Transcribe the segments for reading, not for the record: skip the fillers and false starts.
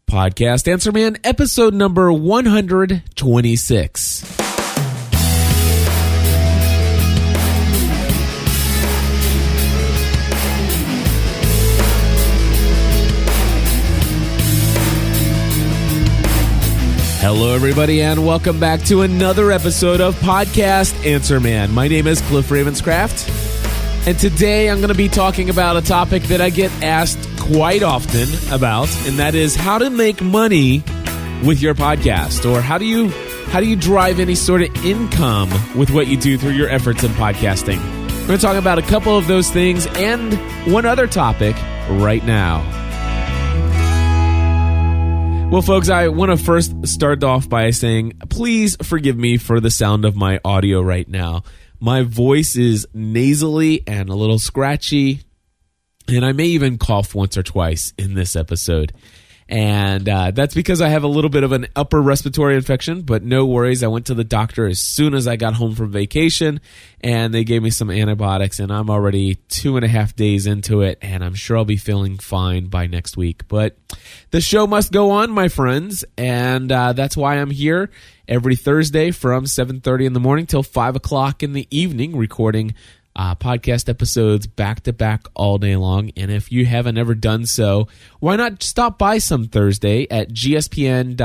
Podcast Answer Man, episode number 126. Hello, everybody, and welcome back to another episode of Podcast Answer Man. My name is Cliff Ravenscraft, and today I'm going to be talking about a topic that I get asked quite often about, and that is how to make money with your podcast, or how do you drive any sort of income with what you do through your efforts in podcasting. We're going to talk about a couple of those things and one other topic right now. Well, folks, I want to first start off by saying, please forgive me for the sound of my audio right now. My voice is nasally and a little scratchy, and I may even cough once or twice in this episode. And that's because I have a little bit of an upper respiratory infection, but no worries. I went to the doctor as soon as I got home from vacation, and they gave me some antibiotics, and I'm already 2.5 days into it, and I'm sure I'll be feeling fine by next week. But the show must go on, my friends, and that's why I'm here every Thursday from 7:30 in the morning till 5 o'clock in the evening, recording podcast episodes back-to-back all day long. And if you haven't ever done so, why not stop by some Thursday at gspn.tv/live.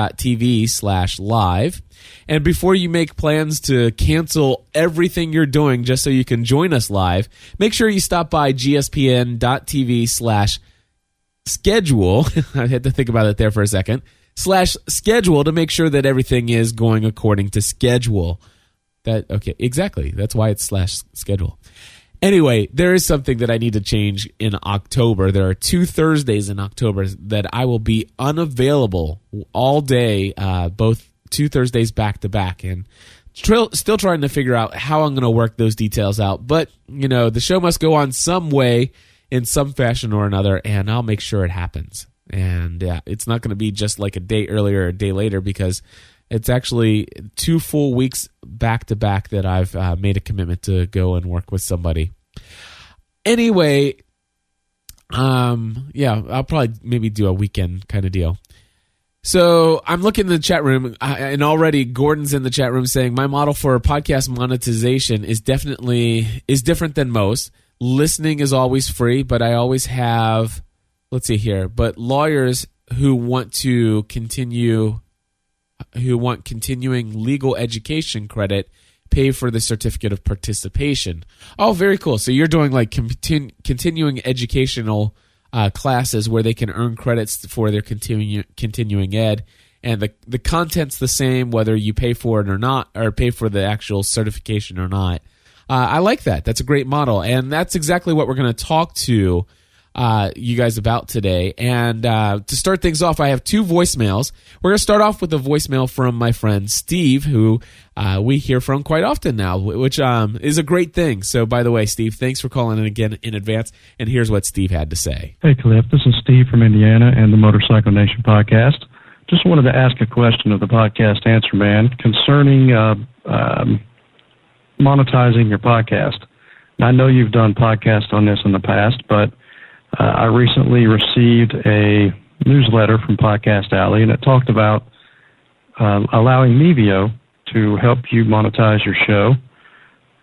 And before you make plans to cancel everything you're doing just so you can join us live, make sure you stop by gspn.tv/schedule. I had to think about it there for a second. /schedule to make sure that everything is going according to schedule. Okay, exactly. That's why it's /schedule. Anyway, there is something that I need to change in October. There are 2 Thursdays in October that I will be unavailable all day, both 2 Thursdays back to back, and still trying to figure out how I'm going to work those details out. But, you know, the show must go on some way, in some fashion or another, and I'll make sure it happens. And it's not going to be just like a day earlier or a day later, because it's actually 2 full weeks back-to-back that I've made a commitment to go and work with somebody. Anyway, I'll probably maybe do a weekend kind of deal. So I'm looking in the chat room, and already Gordon's in the chat room saying, my model for podcast monetization is different than most. Listening is always free, but I always have, let's see here, but lawyers who want continuing legal education credit pay for the certificate of participation. Oh, very cool. So you're doing like continuing educational classes where they can earn credits for their continuing ed, and the content's the same whether you pay for it or not, or pay for the actual certification or not. I like that. That's a great model, and that's exactly what we're going to talk to you guys about today. And to start things off, I have 2 voicemails. We're going to start off with a voicemail from my friend Steve, who we hear from quite often now, which is a great thing. So, by the way, Steve, thanks for calling in again in advance. And here's what Steve had to say. Hey, Cliff. This is Steve from Indiana and the Motorcycle Nation podcast. Just wanted to ask a question of the Podcast Answer Man concerning monetizing your podcast. Now, I know you've done podcasts on this in the past, but I recently received a newsletter from Podcast Alley, and it talked about allowing Mevio to help you monetize your show.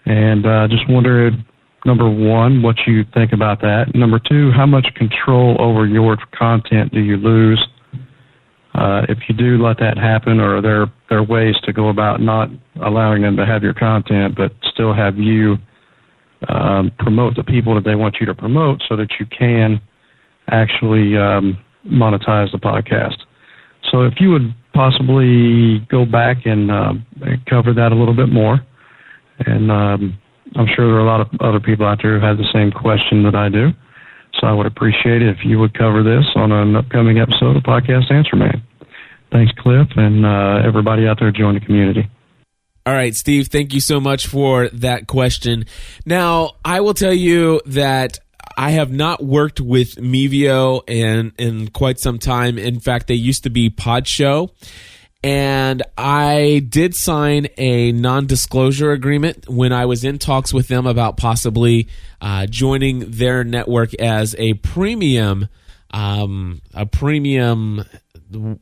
And just wondered, number 1, what you think about that. Number 2, how much control over your content do you lose if you do let that happen, or are there ways to go about not allowing them to have your content but still have you promote the people that they want you to promote so that you can actually monetize the podcast? So if you would possibly go back and cover that a little bit more. And I'm sure there are a lot of other people out there who have the same question that I do. So I would appreciate it if you would cover this on an upcoming episode of Podcast Answer Man. Thanks, Cliff, and everybody out there join the community. All right, Steve, thank you so much for that question. Now, I will tell you that I have not worked with Mevio in quite some time. In fact, they used to be Podshow, and I did sign a non-disclosure agreement when I was in talks with them about possibly joining their network as a premium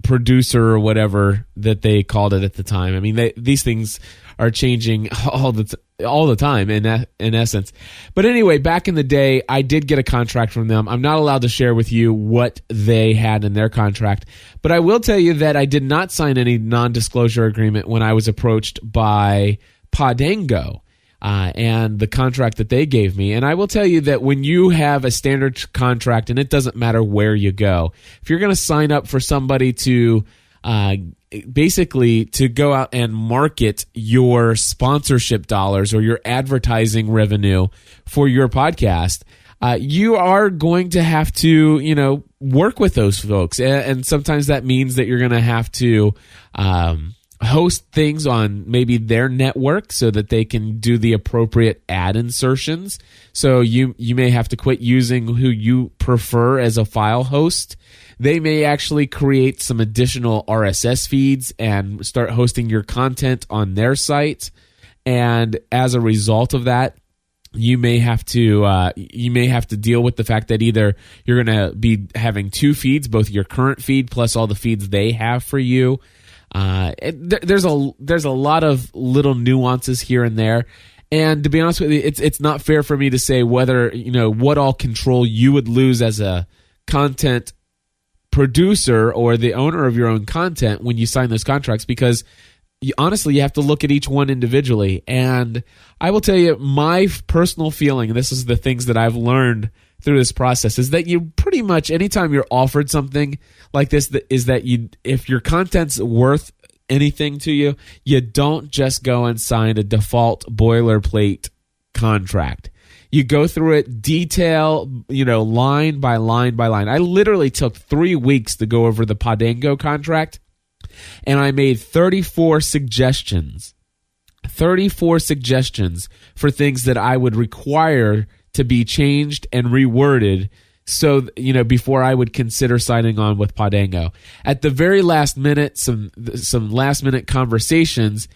producer or whatever that they called it at the time. I mean, these things are changing all the time in essence. But anyway, back in the day, I did get a contract from them. I'm not allowed to share with you what they had in their contract, but I will tell you that I did not sign any non-disclosure agreement when I was approached by Podango and the contract that they gave me. And I will tell you that when you have a standard contract, and it doesn't matter where you go, if you're going to sign up for somebody to basically to go out and market your sponsorship dollars or your advertising revenue for your podcast, you are going to have to, work with those folks. And sometimes that means that you're going to have to host things on maybe their network so that they can do the appropriate ad insertions. So you may have to quit using who you prefer as a file host. They may actually create some additional RSS feeds and start hosting your content on their site. And as a result of that, you may have to deal with the fact that either you're going to be having two feeds, both your current feed plus all the feeds they have for you. There's a lot of little nuances here and there. And to be honest with you, it's not fair for me to say whether, what all control you would lose as a content producer or the owner of your own content when you sign those contracts, because honestly, you have to look at each one individually. And I will tell you, my personal feeling, and this is the things that I've learned through this process, is that you pretty much, anytime you're offered something like this, is that if your content's worth anything to you, you don't just go and sign a default boilerplate contract. You go through it detail, line by line by line. I literally took 3 weeks to go over the Podango contract, and I made 34 suggestions. 34 suggestions for things that I would require to be changed and reworded so, before I would consider signing on with Podango. At the very last minute, some last minute conversations,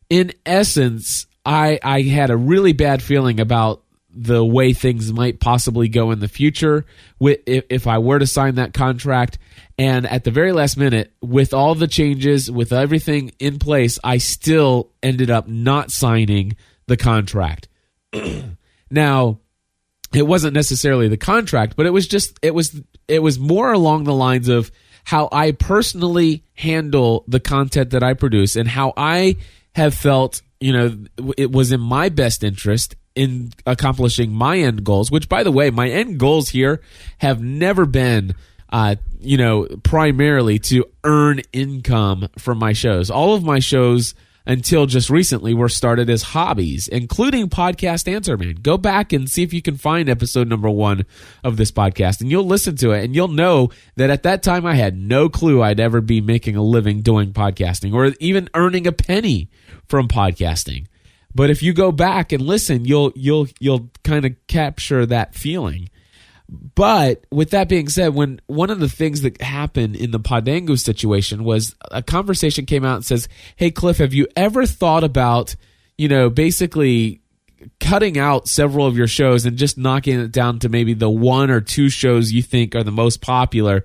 in essence, I had a really bad feeling about the way things might possibly go in the future if I were to sign that contract. And at the very last minute, with all the changes, with everything in place, I still ended up not signing the contract. Now, it wasn't necessarily the contract, but it was more along the lines of how I personally handle the content that I produce and how I have felt, it was in my best interest in accomplishing my end goals, which, by the way, my end goals here have never been, primarily to earn income from my shows. All of my shows until just recently were started as hobbies, including Podcast Answer Man. Go back and see if you can find episode number 1 of this podcast, and you'll listen to it, and you'll know that at that time I had no clue I'd ever be making a living doing podcasting or even earning a penny from podcasting. But if you go back and listen, you'll kind of capture that feeling. But with that being said, when one of the things that happened in the Podango situation was a conversation came out and says, "Hey, Cliff, have you ever thought about, basically cutting out several of your shows and just knocking it down to maybe the 1 or 2 shows you think are the most popular?"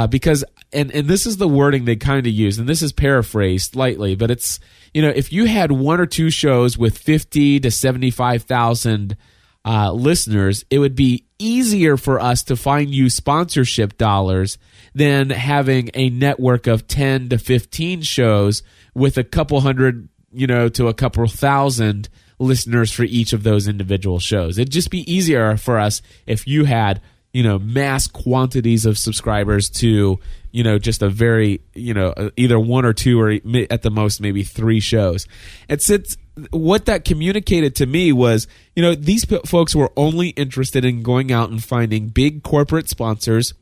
Because, and this is the wording they kind of use, and this is paraphrased slightly, but it's, if you had 1 or 2 shows with 50 to 75,000 listeners, it would be easier for us to find you sponsorship dollars than having a network of 10 to 15 shows with a couple hundred, to a couple thousand listeners for each of those individual shows. It'd just be easier for us if you had, mass quantities of subscribers to, just a very, either 1 or 2 or at the most maybe 3 shows. And since what that communicated to me was, these folks were only interested in going out and finding big corporate sponsors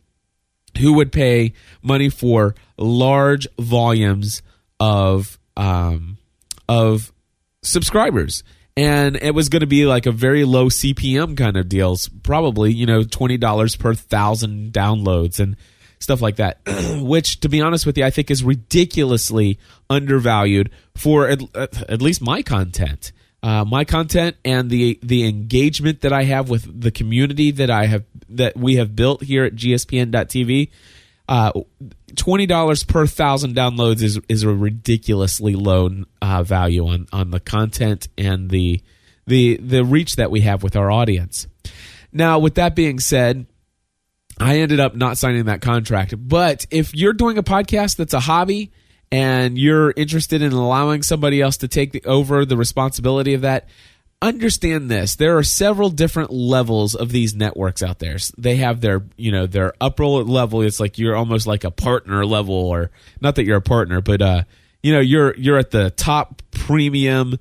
who would pay money for large volumes of subscribers. And it was going to be like a very low CPM kind of deals, probably, $20 per 1,000 downloads and stuff like that, which, to be honest with you, I think is ridiculously undervalued for at least my content. My content and the engagement that I have with the community that we have built here at gspn.tv. $20 per 1,000 downloads is a ridiculously low value on the content and the reach that we have with our audience. Now, with that being said, I ended up not signing that contract. But if you're doing a podcast that's a hobby and you're interested in allowing somebody else to take over the responsibility of that, understand this. There are several different levels of these networks out there. They have their upper level. It's like you're almost like a partner level, or not that you're a partner, but you're at the top premium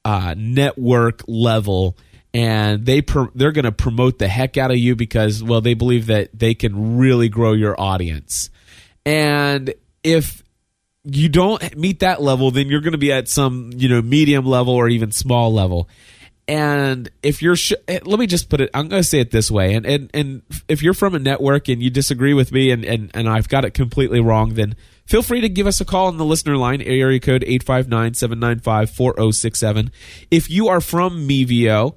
network level, and they're going to promote the heck out of you because, well, they believe that they can really grow your audience. And if you don't meet that level, then you're going to be at some, medium level or even small level. And if you're, let me just put it, I'm going to say it this way. And if you're from a network and you disagree with me and I've got it completely wrong, then feel free to give us a call on the listener line, area code 859-795-4067. If you are from Mevio,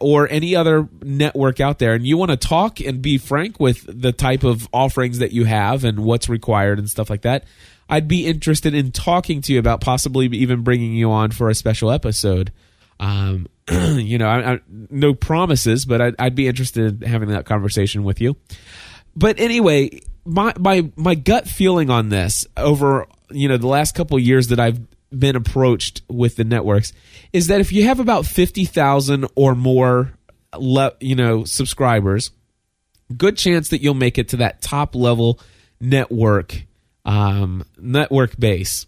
or any other network out there, and you want to talk and be frank with the type of offerings that you have and what's required and stuff like that, I'd be interested in talking to you about possibly even bringing you on for a special episode. No promises, but I'd be interested in having that conversation with you. But anyway, my gut feeling on this over the last couple of years that I've been approached with the networks is that if you have about 50,000 or more subscribers, good chance that you'll make it to that top level network base.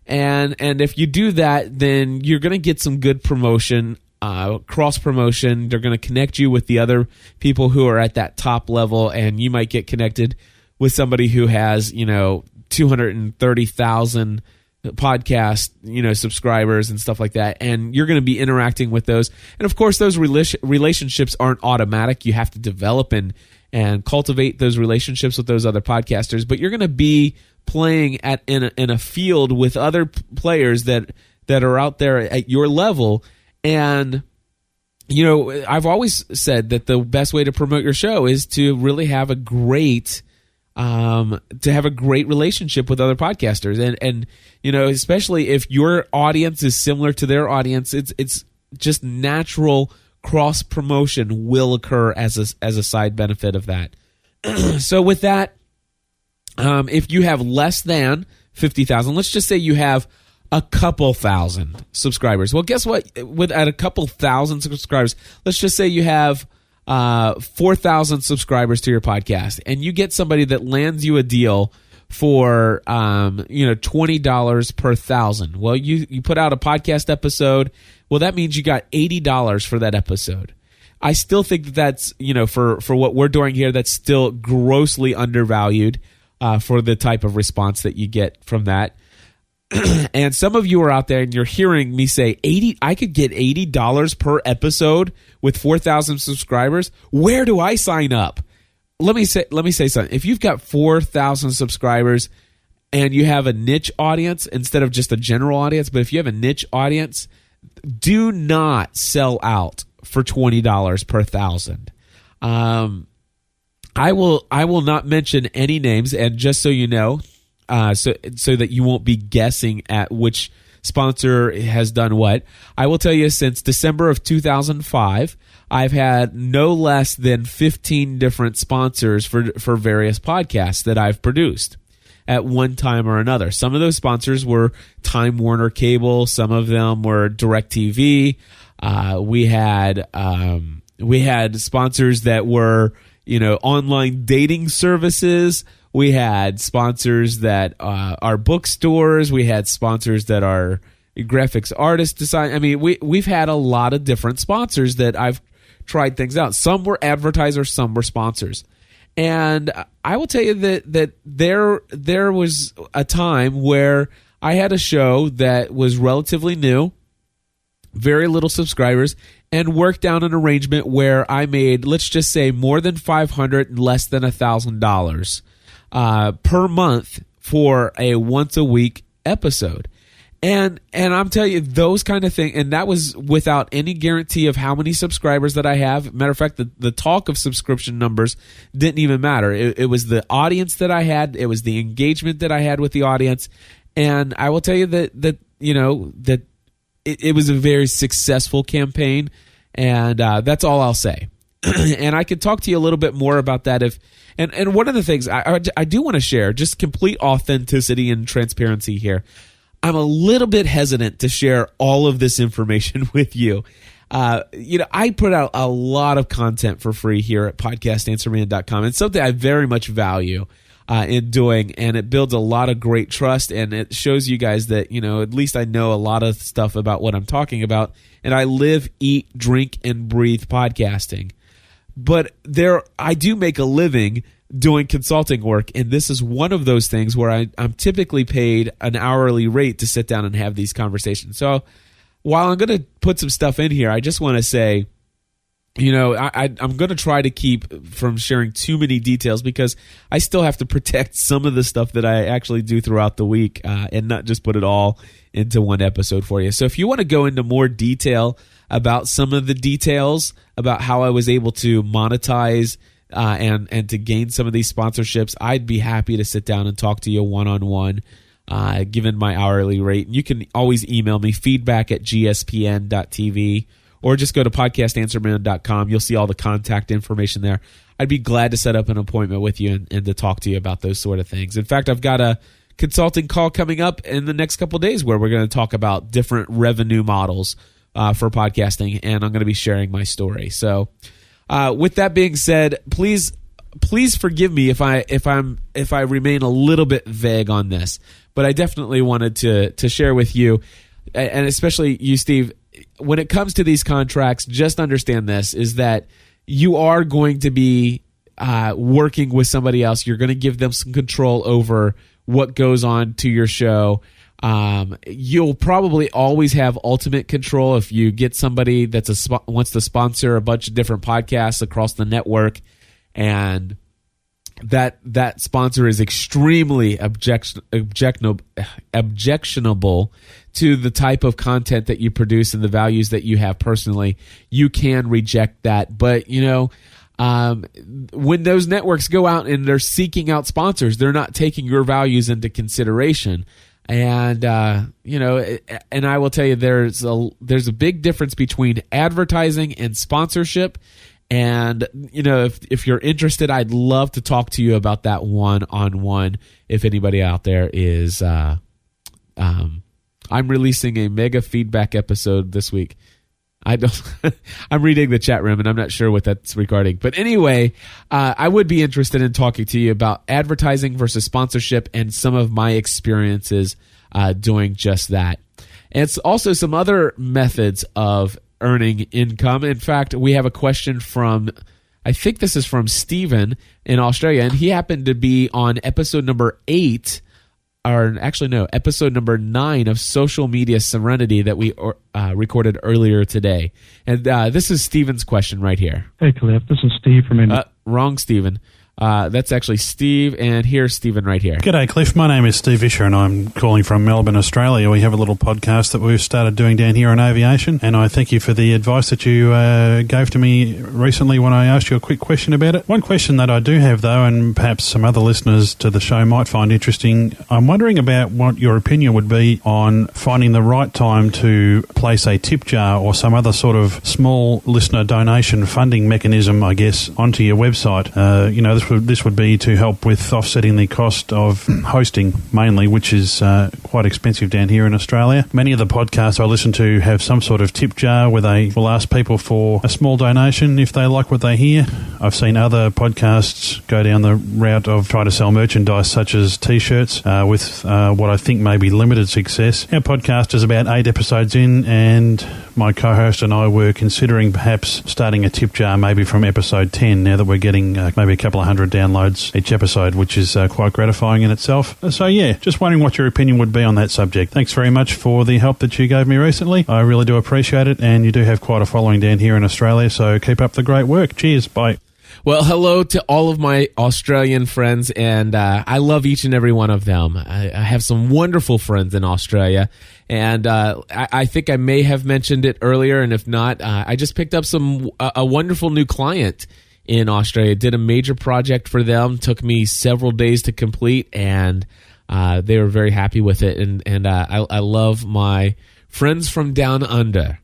And if you do that, then you're going to get some good promotion, cross promotion. They're going to connect you with the other people who are at that top level, and you might get connected with somebody who has 230,000 podcast subscribers and stuff like that, and you're going to be interacting with those. And of course, those relationships aren't automatic. You have to develop and cultivate those relationships with those other podcasters, but you're going to be playing in a field with other players that are out there at your level. And I've always said that the best way to promote your show is to really have a great relationship with other podcasters, and especially if your audience is similar to their audience, it's just natural cross promotion will occur as a side benefit of that. So with that, if you have less than 50,000, let's just say you have a couple thousand subscribers. Well, guess what? At a couple thousand subscribers, let's just say you have 4,000 subscribers to your podcast, and you get somebody that lands you a deal for $20 per 1,000. Well, you put out a podcast episode. Well, that means you got $80 for that episode. I still think that's for what we're doing here, that's still grossly undervalued for the type of response that you get from that. And some of you are out there and you're hearing me say I could get $80 per episode with 4,000 subscribers. Where do I sign up? Let me say something. If you've got 4,000 subscribers and you have a niche audience instead of just a general audience, but if you have a niche audience, do not sell out for $20 per 1,000. I will not mention any names, and just so you know, so that you won't be guessing at which sponsor has done what, I will tell you, since December of 2005, I've had no less than 15 different sponsors for various podcasts that I've produced at one time or another. Some of those sponsors were Time Warner Cable. Some of them were DirecTV. We had sponsors that were online dating services. We had sponsors that are bookstores. We had sponsors that are graphics artist design. I mean, we've had a lot of different sponsors that I've tried things out. Some were advertisers, some were sponsors. And I will tell you that there was a time where I had a show that was relatively new, very little subscribers, and worked out an arrangement where I made, let's just say, more than $500 and less than $1,000 per month for a once a week episode. And I'm telling you, those kind of things, and that was without any guarantee of how many subscribers that I have. Matter of fact, the talk of subscription numbers didn't even matter. It was the audience that I had. It was the engagement that I had with the audience. And I will tell you that it was a very successful campaign. And that's all I'll say. And I could talk to you a little bit more about that and one of the things I do want to share, just complete authenticity and transparency here. I'm a little bit hesitant to share all of this information with you. I put out a lot of content for free here at podcastanswerman.com. It's something I very much value in doing, and it builds a lot of great trust, and it shows you guys that, at least I know a lot of stuff about what I'm talking about, and I live, eat, drink, and breathe podcasting. But I do make a living doing consulting work, and this is one of those things where I'm typically paid an hourly rate to sit down and have these conversations. So while I'm going to put some stuff in here, I just want to say, I'm going to try to keep from sharing too many details because I still have to protect some of the stuff that I actually do throughout the week and not just put it all into one episode for you. So if you want to go into more detail about some of the details about how I was able to monetize and to gain some of these sponsorships, I'd be happy to sit down and talk to you one-on-one, given my hourly rate. You can always email me, feedback@gspn.tv, or just go to podcastanswerman.com. You'll see all the contact information there. I'd be glad to set up an appointment with you and to talk to you about those sort of things. In fact, I've got a consulting call coming up in the next couple of days where we're going to talk about different revenue models for podcasting, and I'm going to be sharing my story. So with that being said, please forgive me if I remain a little bit vague on this, but I definitely wanted to share with you, and especially you, Steve, when it comes to these contracts, just understand this, is that you are going to be working with somebody else. You're going to give them some control over what goes on to your show. You'll probably always have ultimate control if you get somebody that's wants to sponsor a bunch of different podcasts across the network, and that sponsor is extremely objectionable to the type of content that you produce and the values that you have personally. You can reject that, but when those networks go out and they're seeking out sponsors, they're not taking your values into consideration. And and I will tell you, there's a big difference between advertising and sponsorship. And if you're interested, I'd love to talk to you about that one-on-one. If anybody out there is, I'm releasing a mega feedback episode this week. I'm reading the chat room and I'm not sure what that's regarding. But anyway, I would be interested in talking to you about advertising versus sponsorship and some of my experiences doing just that. And it's also some other methods of earning income. In fact, we have a question from, I think this is from Stephen in Australia, and he happened to be on episode number 8, or actually no, episode number 9 of Social Media Serenity that we recorded earlier today. And this is Stephen's question right here. Hey, Cliff, this is Steve from India. Wrong Stephen. That's actually Steve, and here's Stephen right here. G'day, Cliff. My name is Steve Fisher, and I'm calling from Melbourne, Australia. We have a little podcast that we've started doing down here on aviation, and I thank you for the advice that you gave to me recently when I asked you a quick question about it. One question that I do have, though, and perhaps some other listeners to the show might find interesting, I'm wondering about what your opinion would be on finding the right time to place a tip jar or some other sort of small listener donation funding mechanism, I guess, onto your website. This would be to help with offsetting the cost of hosting, mainly, which is quite expensive down here in Australia. Many of the podcasts I listen to have some sort of tip jar where they will ask people for a small donation if they like what they hear. I've seen other podcasts go down the route of trying to sell merchandise such as T-shirts with what I think may be limited success. Our podcast is about 8 episodes in, and my co-host and I were considering perhaps starting a tip jar maybe from episode 10, now that we're getting maybe a couple of hundred downloads each episode, which is quite gratifying in itself. So yeah, just wondering what your opinion would be on that subject. Thanks very much for the help that you gave me recently. I really do appreciate it, and you do have quite a following down here in Australia, so keep up the great work. Cheers. Bye. Well, hello to all of my Australian friends, and I love each and every one of them. I have some wonderful friends in Australia, and I think I may have mentioned it earlier, and if not, I just picked up a wonderful new client in Australia. Did a major project for them, took me several days to complete, and they were very happy with it, and I love my friends from down under.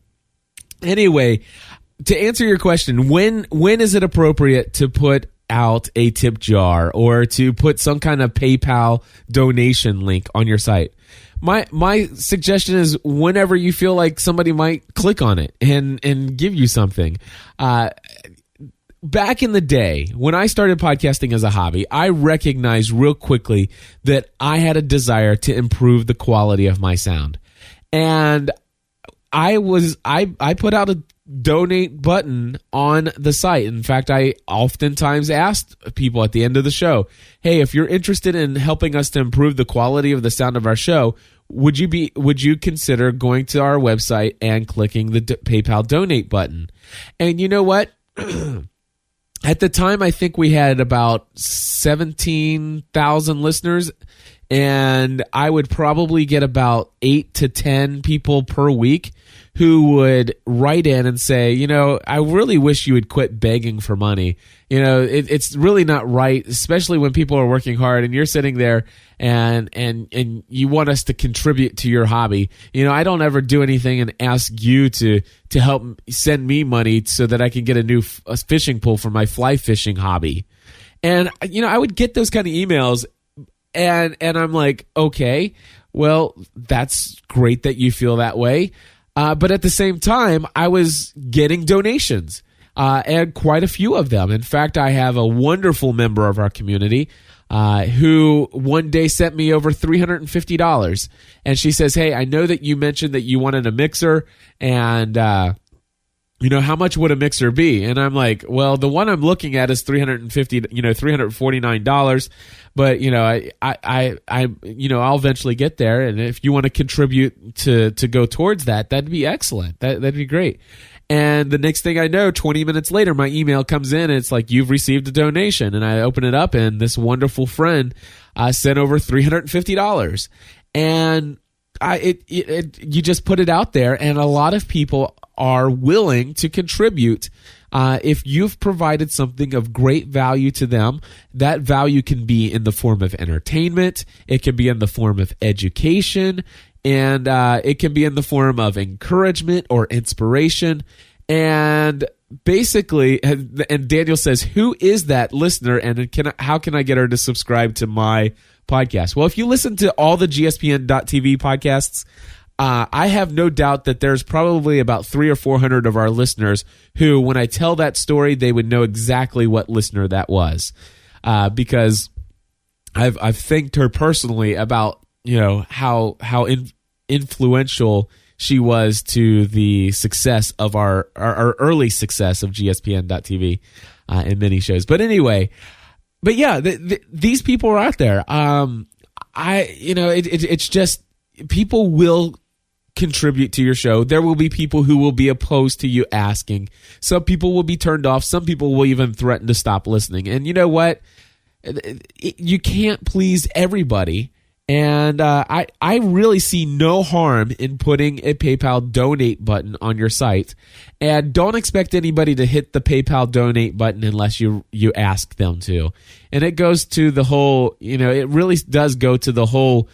Anyway, to answer your question, when is it appropriate to put out a tip jar or to put some kind of PayPal donation link on your site? My suggestion is whenever you feel like somebody might click on it and give you something. Back in the day, when I started podcasting as a hobby, I recognized real quickly that I had a desire to improve the quality of my sound. And I put out a donate button on the site. In fact, I oftentimes asked people at the end of the show, hey, if you're interested in helping us to improve the quality of the sound of our show, would you consider going to our website and clicking the PayPal donate button? And you know what? At the time, I think we had about 17,000 listeners, and I would probably get about 8 to 10 people per week who would write in and say, I really wish you would quit begging for money. It's really not right, especially when people are working hard and you're sitting there and you want us to contribute to your hobby. I don't ever do anything and ask you to help send me money so that I can get a new fishing pole for my fly fishing hobby. And, I would get those kind of emails and I'm like, okay, well, that's great that you feel that way. But at the same time, I was getting donations, and quite a few of them. In fact, I have a wonderful member of our community who one day sent me over $350. And she says, hey, I know that you mentioned that you wanted a mixer, and how much would a mixer be? And I'm like, well, the one I'm looking at is $349. But I'll eventually get there, and if you want to contribute to go towards that, that'd be excellent. That'd be great. And the next thing I know, 20 minutes later, my email comes in, and it's like, you've received a donation. And I open it up, and this wonderful friend sent over $350. And you just put it out there, and a lot of people are willing to contribute. If you've provided something of great value to them, that value can be in the form of entertainment, it can be in the form of education, and it can be in the form of encouragement or inspiration. And basically, and Daniel says, who is that listener, and how can I get her to subscribe to my podcast? Well, if you listen to all the GSPN.TV podcasts, I have no doubt that there's probably about 300 or 400 of our listeners who, when I tell that story, they would know exactly what listener that was, because I've thanked her personally about how influential she was to the success of our early success of GSPN.TV in many shows. But anyway, these people are out there. It's just people will contribute to your show. There will be people who will be opposed to you asking. Some people will be turned off. Some people will even threaten to stop listening. And you know what? You can't please everybody. And I really see no harm in putting a PayPal donate button on your site. And don't expect anybody to hit the PayPal donate button unless you ask them to. And it goes to the whole, it really does go to the whole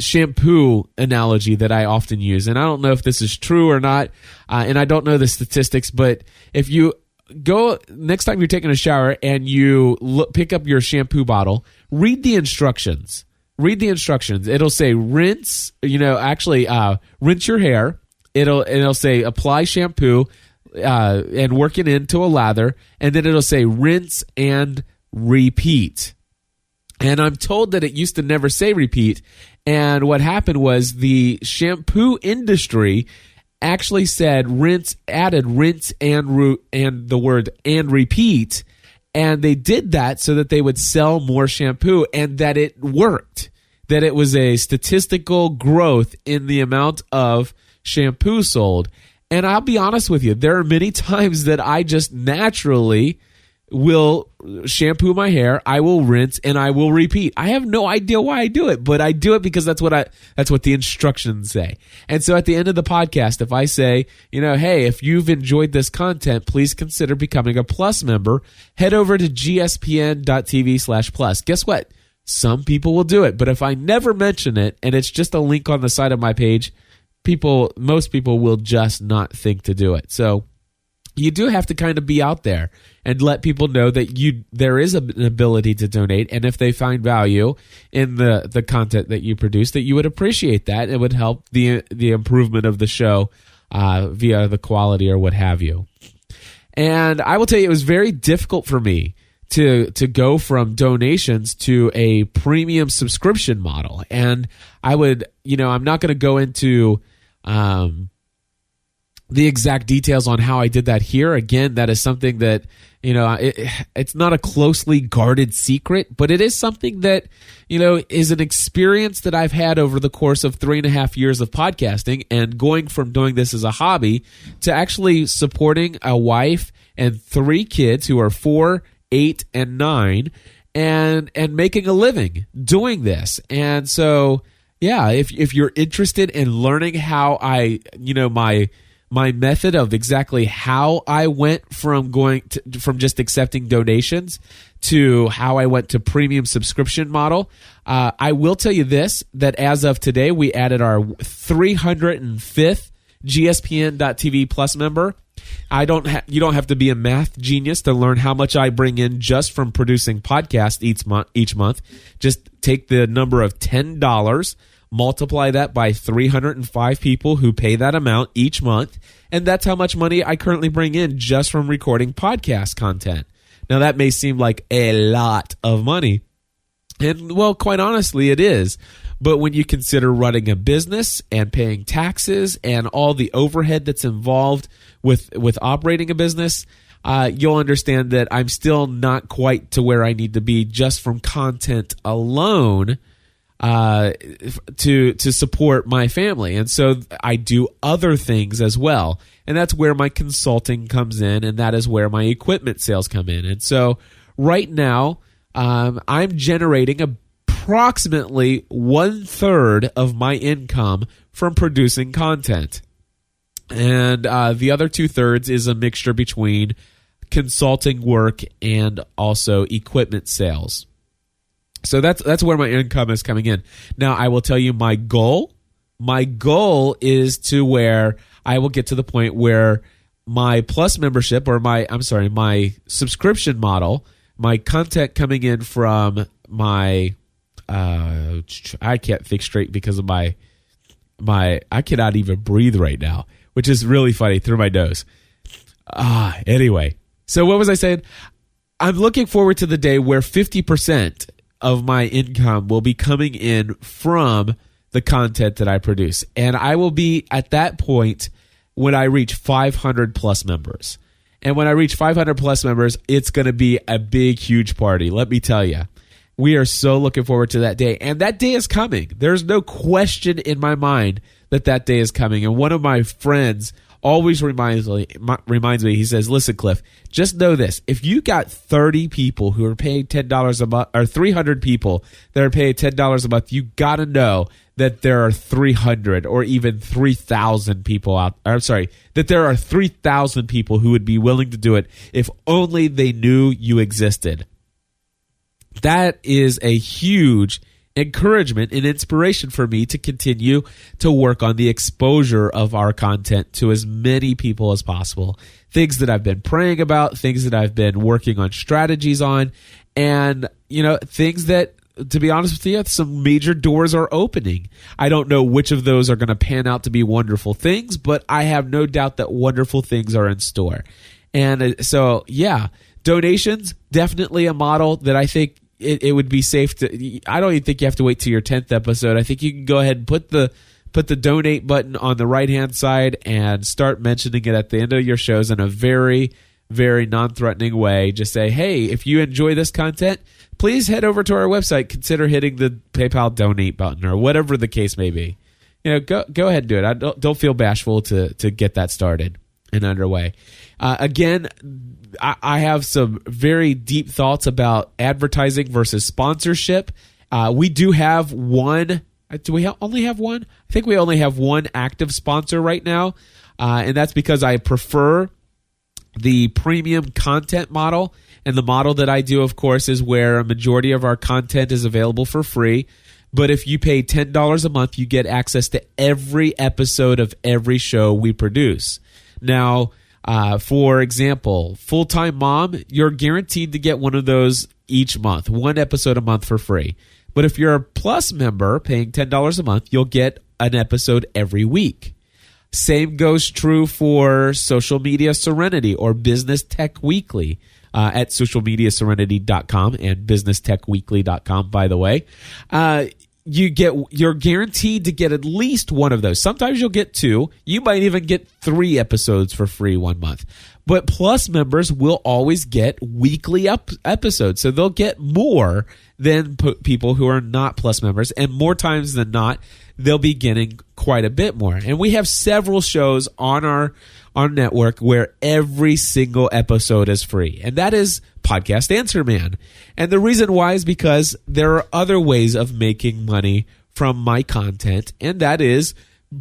shampoo analogy that I often use. And I don't know if this is true or not, and I don't know the statistics, but if you go next time you're taking a shower and you pick up your shampoo bottle, read the instructions. It'll say rinse, rinse your hair. It'll say apply shampoo and work it into a lather, and then it'll say rinse and repeat. And I'm told that it used to never say repeat. And what happened was the shampoo industry actually added rinse and the word and repeat. And they did that so that they would sell more shampoo, and that it worked. That it was a statistical growth in the amount of shampoo sold. And I'll be honest with you, there are many times that I just naturally will shampoo my hair, I will rinse, and I will repeat. I have no idea why I do it, but I do it because that's what the instructions say. And so at the end of the podcast, if I say, hey, if you've enjoyed this content, please consider becoming a Plus member. Head over to gspn.tv/plus. Guess what? Some people will do it, but if I never mention it and it's just a link on the side of my page, most people will just not think to do it. So you do have to kind of be out there and let people know that there is an ability to donate, and if they find value in the content that you produce, that you would appreciate that. It would help the improvement of the show via the quality or what have you. And I will tell you, it was very difficult for me to go from donations to a premium subscription model. And I would, I'm not going to go into the exact details on how I did that here. Again, that is something that, it's not a closely guarded secret, but it is something that, is an experience that I've had over the course of 3.5 years of podcasting, and going from doing this as a hobby to actually supporting a wife and 3 kids who are 4, 8, and 9, and making a living doing this. And so, yeah, if you're interested in learning how my method of exactly how I went from from just accepting donations to how I went to premium subscription model, I will tell you this, that as of today, we added our 305th GSPN.TV Plus member. You don't have to be a math genius to learn how much I bring in just from producing podcasts each month. Just take the number of $10, multiply that by 305 people who pay that amount each month, and that's how much money I currently bring in just from recording podcast content. Now, that may seem like a lot of money, and, well, quite honestly, it is. But when you consider running a business and paying taxes and all the overhead that's involved with operating a business, you'll understand that I'm still not quite to where I need to be just from content alone to support my family. And so I do other things as well. And that's where my consulting comes in, and that is where my equipment sales come in. And so right now, I'm generating approximately 1/3 of my income from producing content. And the other 2/3 is a mixture between consulting work and also equipment sales. So that's where my income is coming in. Now, I will tell you my goal is to where I will get to the point where my Plus membership, or my subscription model, my content coming in from my I can't think straight because of my I cannot even breathe right now, which is really funny, through my nose. Anyway, so what was I saying? I'm looking forward to the day where 50% of my income will be coming in from the content that I produce. And I will be at that point when I reach 500 plus members. And when I reach 500 plus members, it's going to be a big, huge party. Let me tell you, we are so looking forward to that day. And that day is coming. There's no question in my mind that day is coming. And one of my friends always reminds me, he says, listen, Cliff, just know this. If you got 30 people who are paying $10 a month, or 300 people that are paying $10 a month, you got to know that there are 300 or even 3,000 people that there are 3,000 people who would be willing to do it if only they knew you existed. That is a huge encouragement and inspiration for me to continue to work on the exposure of our content to as many people as possible. Things that I've been praying about, things that I've been working on strategies on, and, things that, to be honest with you, some major doors are opening. I don't know which of those are going to pan out to be wonderful things, but I have no doubt that wonderful things are in store. And so, yeah, donations, definitely a model that I think it would be safe to. I don't even think you have to wait till your 10th episode. I think you can go ahead and put the donate button on the right-hand side and start mentioning it at the end of your shows in a very, very non-threatening way. Just say, hey, if you enjoy this content, please head over to our website. Consider hitting the PayPal donate button, or whatever the case may be. Go ahead and do it. Don't feel bashful to get that started. and underway. Again, I have some very deep thoughts about advertising versus sponsorship. We do have one. Do we only have one? I think we only have one active sponsor right now, and that's because I prefer the premium content model. And the model that I do, of course, is where a majority of our content is available for free. But if you pay $10 a month, you get access to every episode of every show we produce. Now, for example, Full-Time Mom, you're guaranteed to get one of those each month, one episode a month for free. But if you're a Plus member paying $10 a month, you'll get an episode every week. Same goes true for Social Media Serenity or Business Tech Weekly at socialmediaserenity.com and businesstechweekly.com, by the way. You're guaranteed to get at least one of those. Sometimes you'll get two. You might even get 3 episodes for free 1 month. But Plus members will always get weekly episodes. So they'll get more than people who are not Plus members. And more times than not, they'll be getting quite a bit more. And we have several shows on our network where every single episode is free. And that is Podcast Answer Man. And the reason why is because there are other ways of making money from my content. And that is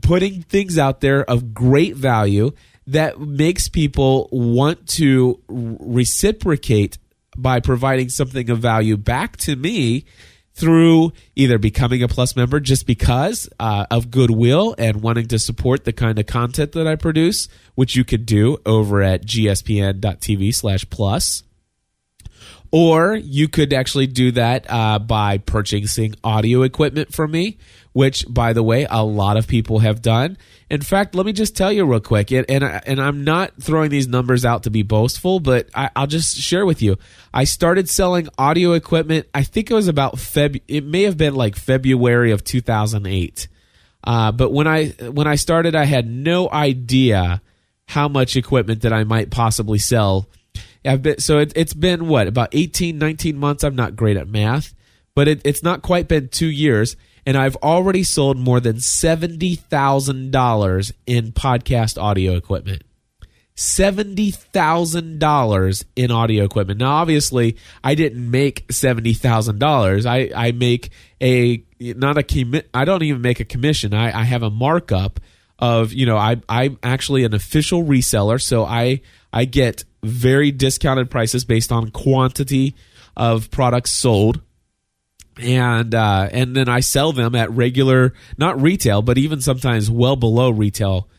putting things out there of great value that makes people want to reciprocate by providing something of value back to me through either becoming a Plus member just because of goodwill and wanting to support the kind of content that I produce, which you could do over at gspn.tv/plus. Or you could actually do that by purchasing audio equipment from me, which, by the way, a lot of people have done. In fact, let me just tell you real quick, and I'm not throwing these numbers out to be boastful, but I'll just share with you. I started selling audio equipment, I think it was about it may have been like February of 2008. But when I started, I had no idea how much equipment that I might possibly sell. It's been, about 18, 19 months? I'm not great at math, but it's not quite been 2 years, and I've already sold more than $70,000 in podcast audio equipment. $70,000 in audio equipment. Now, obviously, I didn't make $70,000. I make I don't even make a commission. I have a markup of, I'm actually an official reseller, so I get very discounted prices based on quantity of products sold. And then I sell them at regular, not retail, but even sometimes well below retail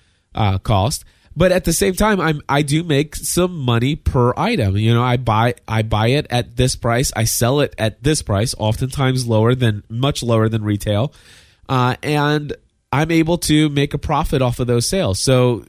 cost. But at the same time, I do make some money per item. I buy it at this price, I sell it at this price, oftentimes much lower than retail, and I'm able to make a profit off of those sales. So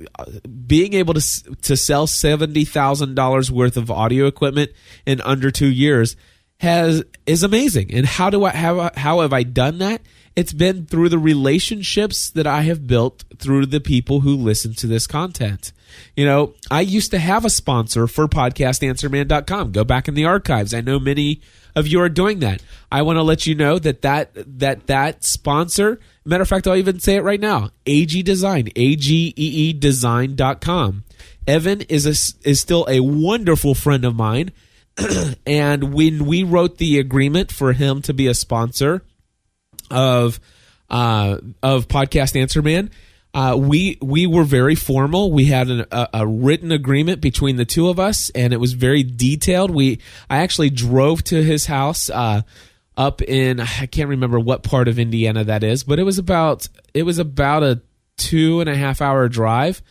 being able to sell $70,000 worth of audio equipment in under 2 years is amazing. And how have I done that? It's been through the relationships that I have built through the people who listen to this content. I used to have a sponsor for podcastanswerman.com. Go back in the archives. I know many of you are doing that. I want to let you know that sponsor, matter of fact, I'll even say it right now, AG Design, AGEE Design.com. Evan is still a wonderful friend of mine. And when we wrote the agreement for him to be a sponsor of Podcast Answer Man, we were very formal. We had a written agreement between the two of us, and it was very detailed. I actually drove to his house up in, I can't remember what part of Indiana that is, but it was about a 2.5 hour drive.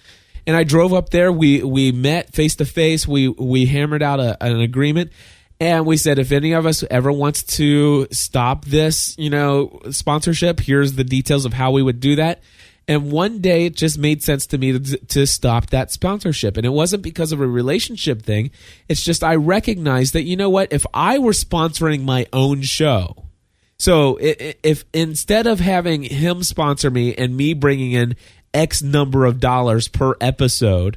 And I drove up there. We met face to face. We hammered out an agreement, and we said, if any of us ever wants to stop this, sponsorship, here's the details of how we would do that. And one day it just made sense to me to stop that sponsorship. And it wasn't because of a relationship thing. It's just I recognized that, if I were sponsoring my own show, so if instead of having him sponsor me and me bringing in X number of dollars per episode,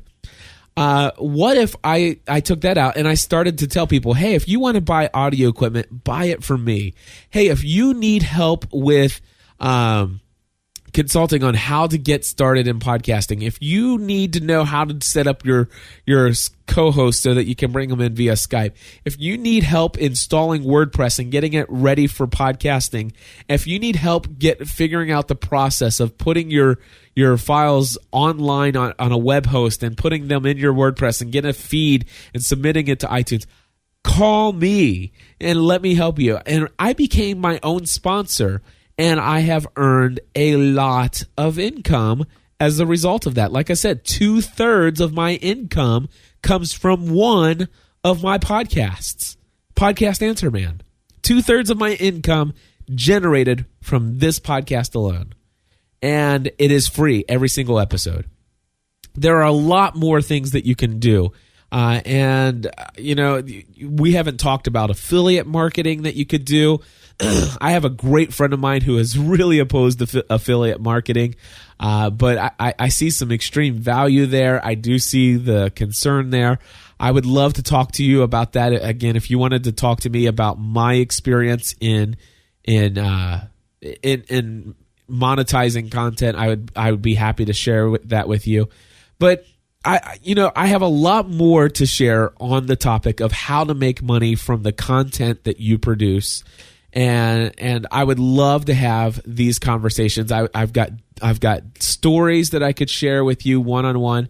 what if I took that out and I started to tell people, hey, if you want to buy audio equipment, buy it from me. Hey, if you need help with consulting on how to get started in podcasting. If you need to know how to set up your co-host so that you can bring them in via Skype, if you need help installing WordPress and getting it ready for podcasting, if you need help figuring out the process of putting your files online on a web host and putting them in your WordPress and getting a feed and submitting it to iTunes, call me and let me help you. And I became my own sponsor, and I have earned a lot of income as a result of that. Like I said, 2/3 of my income comes from one of my podcasts, Podcast Answer Man. 2/3 of my income generated from this podcast alone. And it is free every single episode. There are a lot more things that you can do. We haven't talked about affiliate marketing that you could do. I have a great friend of mine who is really opposed to affiliate marketing, but I see some extreme value there. I do see the concern there. I would love to talk to you about that. Again, if you wanted to talk to me about my experience in monetizing content, I would be happy to share that with you. But I have a lot more to share on the topic of how to make money from the content that you produce. And I would love to have these conversations. I've got stories that I could share with you one-on-one.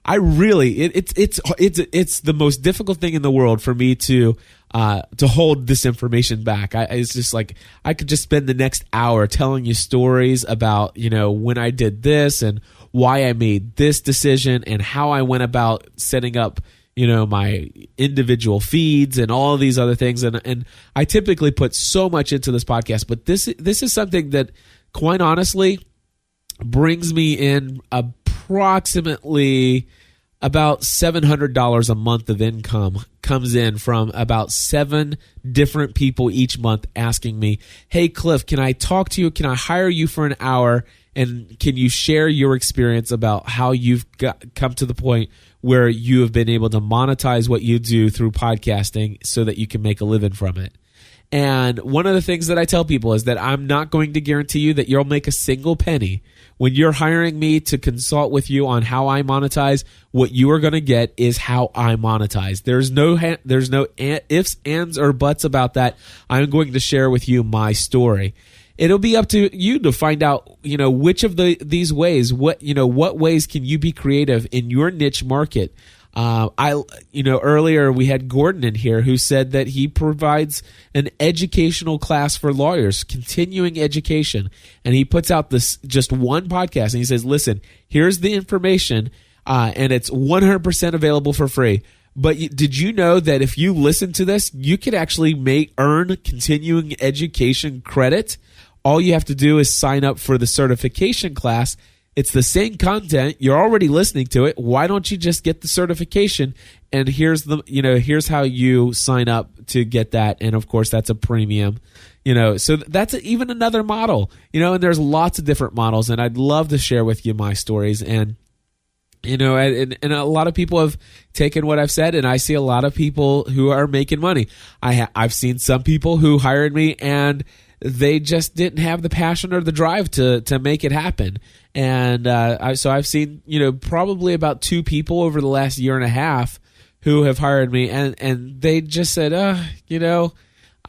It's the most difficult thing in the world for me to hold this information back. It's just like I could just spend the next hour telling you stories about, when I did this and why I made this decision and how I went about setting up my individual feeds and all of these other things. And I typically put so much into this podcast, but this is something that, quite honestly, brings me in approximately about $700 a month of income. Comes in from about 7 different people each month asking me, "Hey, Cliff, can I talk to you? Can I hire you for an hour? And can you share your experience about how you've come to the point where you have been able to monetize what you do through podcasting so that you can make a living from it?" And one of the things that I tell people is that I'm not going to guarantee you that you'll make a single penny. When you're hiring me to consult with you on how I monetize, what you are going to get is how I monetize. There's no ifs, ands, or buts about that. I'm going to share with you my story. It'll be up to you to find out, which of these ways, what ways can you be creative in your niche market. Earlier we had Gordon in here who said that he provides an educational class for lawyers, continuing education, and he puts out this just one podcast and he says, "Listen, here's the information, and it's 100% available for free. But did you know that if you listen to this, you could actually earn continuing education credit? All you have to do is sign up for the certification class. It's the same content. You're already listening to it. Why don't you just get the certification? And here's how you sign up to get that. And of course, that's a premium. So that's even another model. And there's lots of different models. And I'd love to share with you my stories. And and a lot of people have taken what I've said, and I see a lot of people who are making money. I've seen some people who hired me and they just didn't have the passion or the drive to make it happen. And so I've seen, probably about 2 people over the last year and a half who have hired me, and they just said,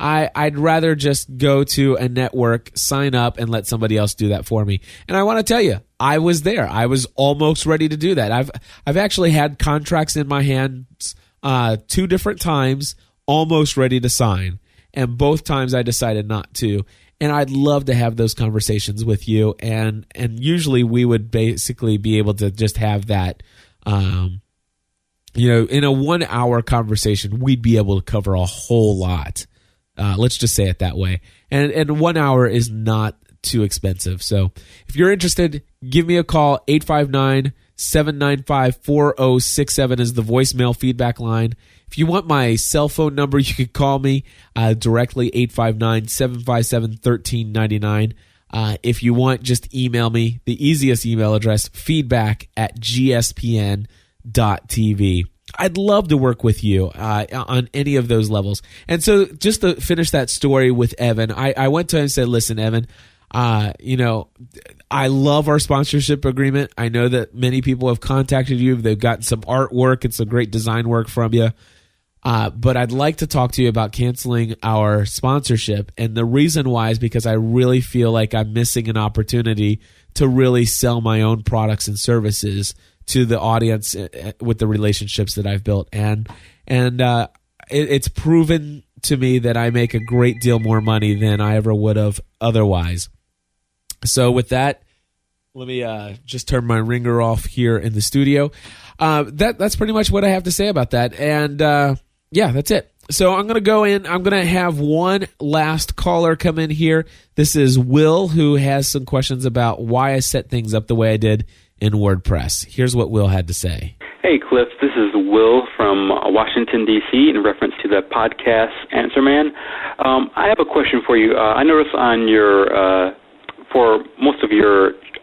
I'd rather just go to a network, sign up, and let somebody else do that for me. And I want to tell you, I was there. I was almost ready to do that. I've actually had contracts in my hands 2 different times, almost ready to sign. And both times I decided not to. And I'd love to have those conversations with you. And usually we would basically be able to just have that, in a 1-hour conversation, we'd be able to cover a whole lot. Let's just say it that way. And 1 hour is not too expensive. So if you're interested, give me a call. 859-795-4067 is the voicemail feedback line. If you want my cell phone number, you can call me directly, 859-757-1399. If you want, just email me. The easiest email address, feedback@gspn.tv. I'd love to work with you on any of those levels. And so just to finish that story with Evan, I went to him and said, "Listen, Evan, I love our sponsorship agreement. I know that many people have contacted you. They've gotten some artwork and some great design work from you. But I'd like to talk to you about canceling our sponsorship. And the reason why is because I really feel like I'm missing an opportunity to really sell my own products and services to the audience with the relationships that I've built. And it's proven to me that I make a great deal more money than I ever would have otherwise. So with that, let me just turn my ringer off here in the studio. That's pretty much what I have to say about that. And that's it. So I'm going to go in. I'm going to have one last caller come in here. This is Will, who has some questions about why I set things up the way I did in WordPress. Here's what Will had to say. Hey, Cliff. This is Will from Washington, D.C., in reference to the podcast Answer Man. I have a question for you. I noticed on your, for most of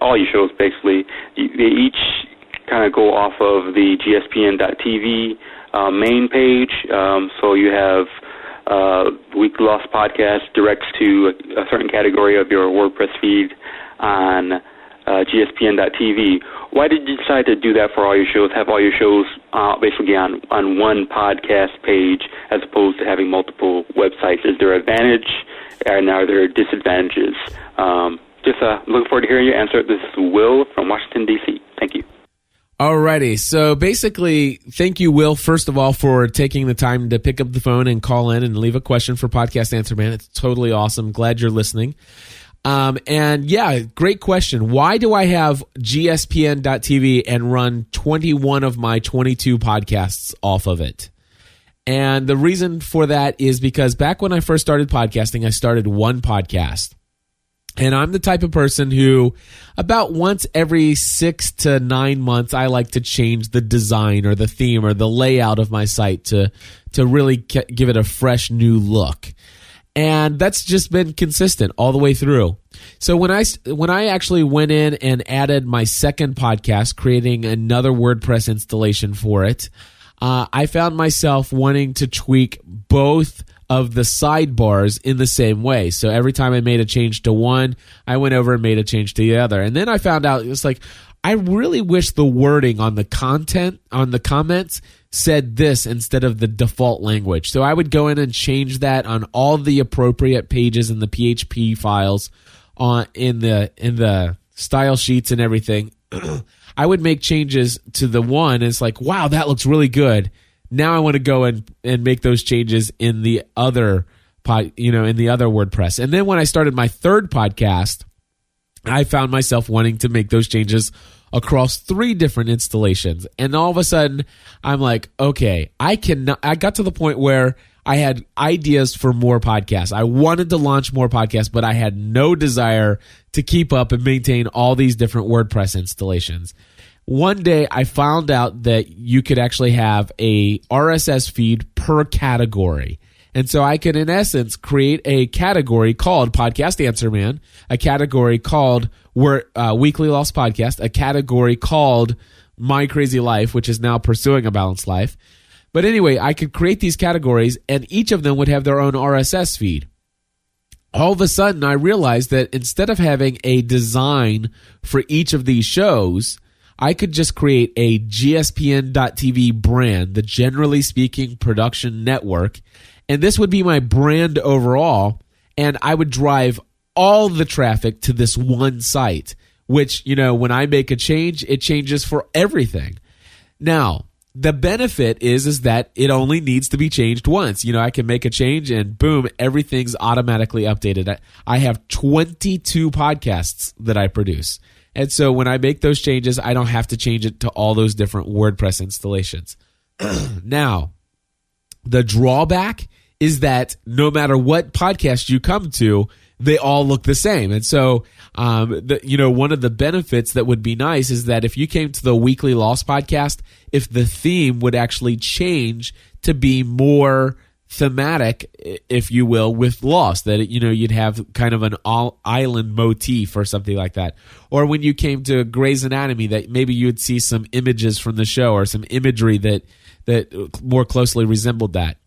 all your shows, basically, they each kind of go off of the gspn.tv main page. So you have Weekly Lost Podcast directs to a certain category of your WordPress feed on gspn.tv. Why did you decide to do that for all your shows, have all your shows basically on one podcast page as opposed to having multiple websites? Is there an advantage and are there disadvantages? Just looking forward to hearing your answer. This is Will from Washington, D.C. Thank you. Alrighty, so basically, thank you, Will, first of all, for taking the time to pick up the phone and call in and leave a question for Podcast Answer Man. It's totally awesome. Glad you're listening. Great question. Why do I have gspn.tv and run 21 of my 22 podcasts off of it? And the reason for that is because back when I first started podcasting, I started one podcast. And I'm the type of person who about once every 6 to 9 months, I like to change the design or the theme or the layout of my site to really give it a fresh new look. And that's just been consistent all the way through. So when I actually went in and added my second podcast, creating another WordPress installation for it, I found myself wanting to tweak both of the sidebars in the same way. So every time I made a change to one, I went over and made a change to the other. And then I found out it's like, I really wish the wording on the content, on the comments, said this instead of the default language. So I would go in and change that on all the appropriate pages in the PHP files in the style sheets and everything. I would make changes to the one, and it's like, wow, that looks really good. Now I want to go and make those changes in the other in the other WordPress. And then when I started my third podcast, I found myself wanting to make those changes across 3 different installations. And all of a sudden, I'm like, okay, I got to the point where I had ideas for more podcasts. I wanted to launch more podcasts, but I had no desire to keep up and maintain all these different WordPress installations. One day, I found out that you could actually have a RSS feed per category. And so I could, in essence, create a category called Podcast Answer Man, a category called Weekly Lost Podcast, a category called My Crazy Life, which is now Pursuing a Balanced Life. But anyway, I could create these categories, and each of them would have their own RSS feed. All of a sudden, I realized that instead of having a design for each of these shows, I could just create a gspn.tv brand, the Generally Speaking Production Network, and this would be my brand overall, and I would drive all the traffic to this one site, which, when I make a change, it changes for everything. Now, the benefit is that it only needs to be changed once. I can make a change and boom, everything's automatically updated. I have 22 podcasts that I produce. And so when I make those changes, I don't have to change it to all those different WordPress installations. Now, the drawback is that no matter what podcast you come to, they all look the same. And so, one of the benefits that would be nice is that if you came to the Weekly Lost podcast, if the theme would actually change to be more thematic, if you will, with Lost, that, you'd have kind of an all-island motif or something like that. Or when you came to Grey's Anatomy, that maybe you would see some images from the show or some imagery that more closely resembled that.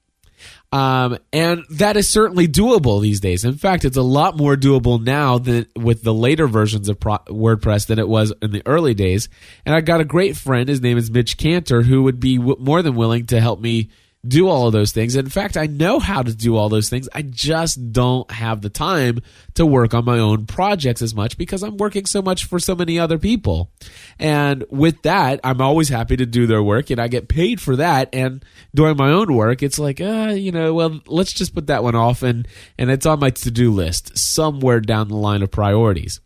And that is certainly doable these days. In fact, it's a lot more doable now than with the later versions of WordPress than it was in the early days. And I got a great friend, his name is Mitch Cantor, who would be more than willing to help me do all of those things. In fact, I know how to do all those things. I just don't have the time to work on my own projects as much because I'm working so much for so many other people. And with that, I'm always happy to do their work and I get paid for that. And doing my own work, it's like, well, let's just put that one off and it's on my to-do list somewhere down the line of priorities.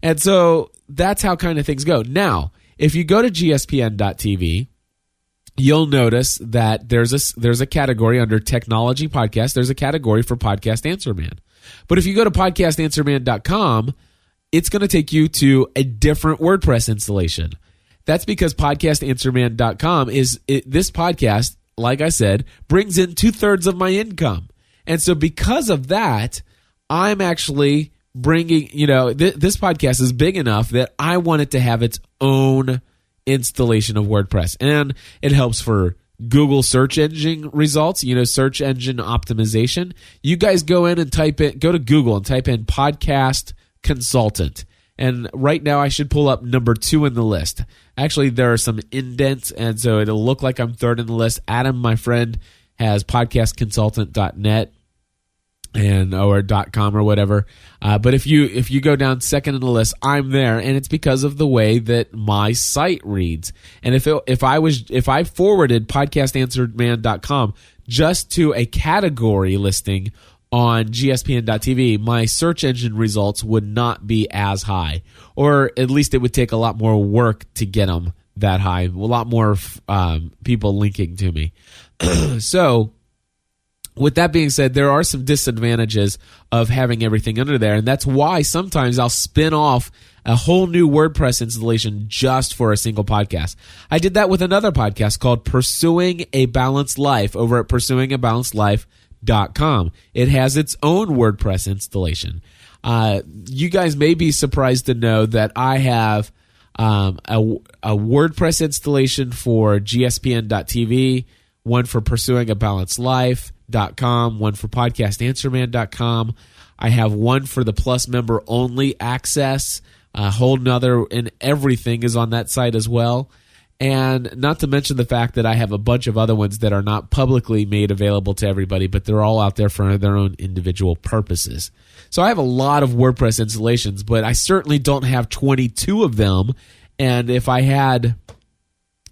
And so that's how kind of things go. Now, if you go to gspn.tv, you'll notice that there's a category under technology podcast. There's a category for Podcast Answer Man. But if you go to podcastanswerman.com, it's going to take you to a different WordPress installation. That's because podcastanswerman.com this podcast, like I said, brings in 2/3 of my income. And so because of that, I'm actually bringing, this podcast is big enough that I want it to have its own installation of WordPress, and it helps for Google search engine results, search engine optimization. You guys go to Google and type in podcast consultant. And right now I should pull up number 2 in the list. Actually, there are some indents, and so it'll look like I'm 3rd in the list. Adam, my friend, has podcastconsultant.net or .com or whatever. But if you go down 2nd in the list, I'm there, and it's because of the way that my site reads. And if I forwarded podcastanswerman.com just to a category listing on gspn.tv, my search engine results would not be as high, or at least it would take a lot more work to get them that high. A lot more people linking to me. So, with that being said, there are some disadvantages of having everything under there, and that's why sometimes I'll spin off a whole new WordPress installation just for a single podcast. I did that with another podcast called Pursuing a Balanced Life over at pursuingabalancedlife.com. It has its own WordPress installation. You guys may be surprised to know that I have a WordPress installation for gspn.tv, one for pursuingabalancedlife.com, one for podcastanswerman.com. I have one for the Plus member only access, a whole nother, and everything is on that site as well. And not to mention the fact that I have a bunch of other ones that are not publicly made available to everybody, but they're all out there for their own individual purposes. So I have a lot of WordPress installations, but I certainly don't have 22 of them. And if I had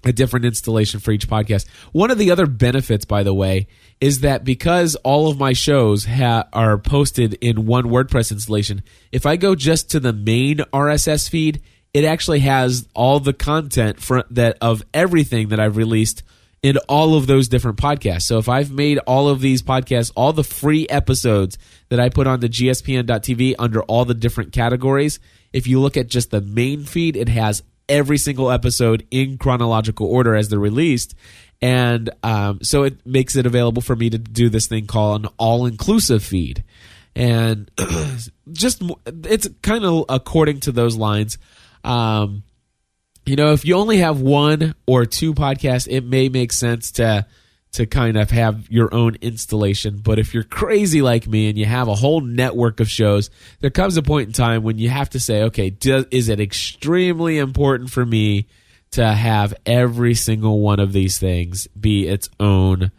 a different installation for each podcast. One of the other benefits, by the way, is that because all of my shows are posted in one WordPress installation, if I go just to the main RSS feed, it actually has all the content of everything that I've released in all of those different podcasts. So if I've made all of these podcasts, all the free episodes that I put on the gspn.tv under all the different categories, if you look at just the main feed, it has every single episode in chronological order as they're released. And so it makes it available for me to do this thing called an all-inclusive feed. And just it's kind of according to those lines. If you only have 1 or 2 podcasts, it may make sense to kind of have your own installation. But if you're crazy like me and you have a whole network of shows, there comes a point in time when you have to say, okay, is it extremely important for me to have every single one of these things be its own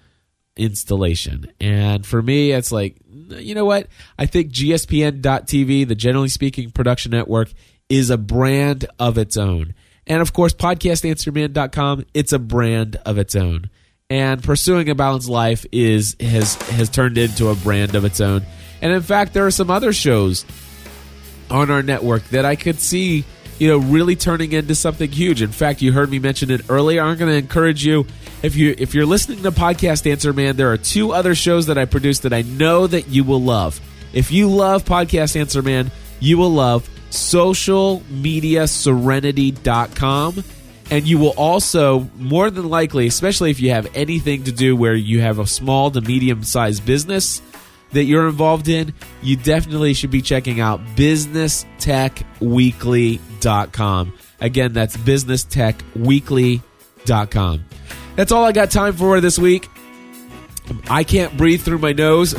installation? And for me, it's like, you know what? I think GSPN.TV, the Generally Speaking Production Network, is a brand of its own. And of course, podcastanswerman.com, it's a brand of its own. And Pursuing a Balanced Life has turned into a brand of its own. And in fact, there are some other shows on our network that I could see, really turning into something huge. In fact, you heard me mention it earlier. I'm going to encourage you, if you're listening to Podcast Answer Man, there are 2 other shows that I produce that I know that you will love. If you love Podcast Answer Man, you will love socialmediaserenity.com. And you will also, more than likely, especially if you have anything to do where you have a small to medium-sized business that you're involved in, you definitely should be checking out businesstechweekly.com. Again, that's businesstechweekly.com. That's all I got time for this week. I can't breathe through my nose.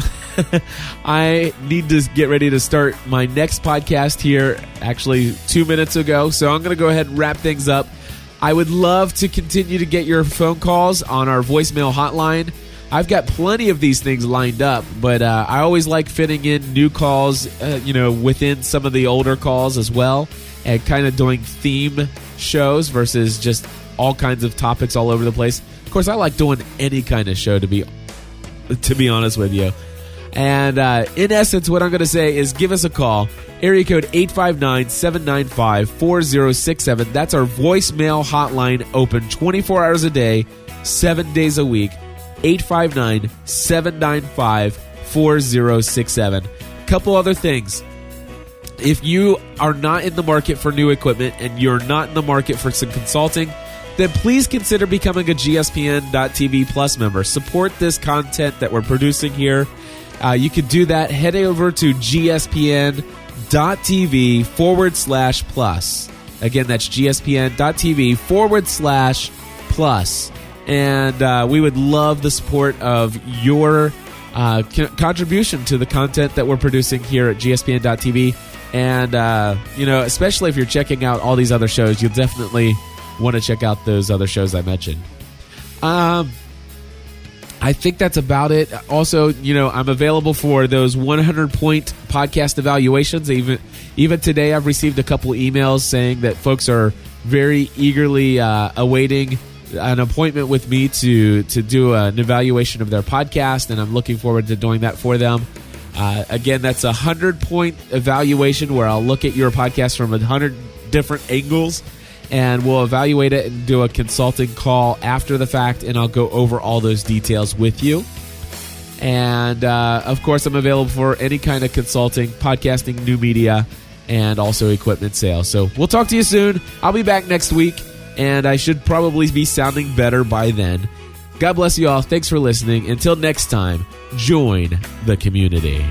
I need to get ready to start my next podcast here, actually 2 minutes ago. So I'm going to go ahead and wrap things up. I would love to continue to get your phone calls on our voicemail hotline. I've got plenty of these things lined up, but I always like fitting in new calls, within some of the older calls as well, and kind of doing theme shows versus just all kinds of topics all over the place. Of course, I like doing any kind of show, to be honest with you. And in essence, what I'm going to say is give us a call. Area code 859-795-4067. That's our voicemail hotline, open 24 hours a day, 7 days a week. 859-795-4067. Couple other things. If you are not in the market for new equipment and you're not in the market for some consulting, then please consider becoming a GSPN.TV Plus member. Support this content that we're producing here. You can do that. Head over to gspn.tv/plus. Again, that's gspn.tv/plus. And we would love the support of your contribution to the content that we're producing here at gspn.tv. And, especially if you're checking out all these other shows, you'll definitely want to check out those other shows I mentioned. I think that's about it. Also, I'm available for those 100-point podcast evaluations. Even today, I've received a couple emails saying that folks are very eagerly awaiting an appointment with me to do an evaluation of their podcast, and I'm looking forward to doing that for them. Again, that's a 100-point evaluation where I'll look at your podcast from 100 different angles, and we'll evaluate it and do a consulting call after the fact, and I'll go over all those details with you. And, of course, I'm available for any kind of consulting, podcasting, new media, and also equipment sales. So we'll talk to you soon. I'll be back next week, and I should probably be sounding better by then. God bless you all. Thanks for listening. Until next time, join the community.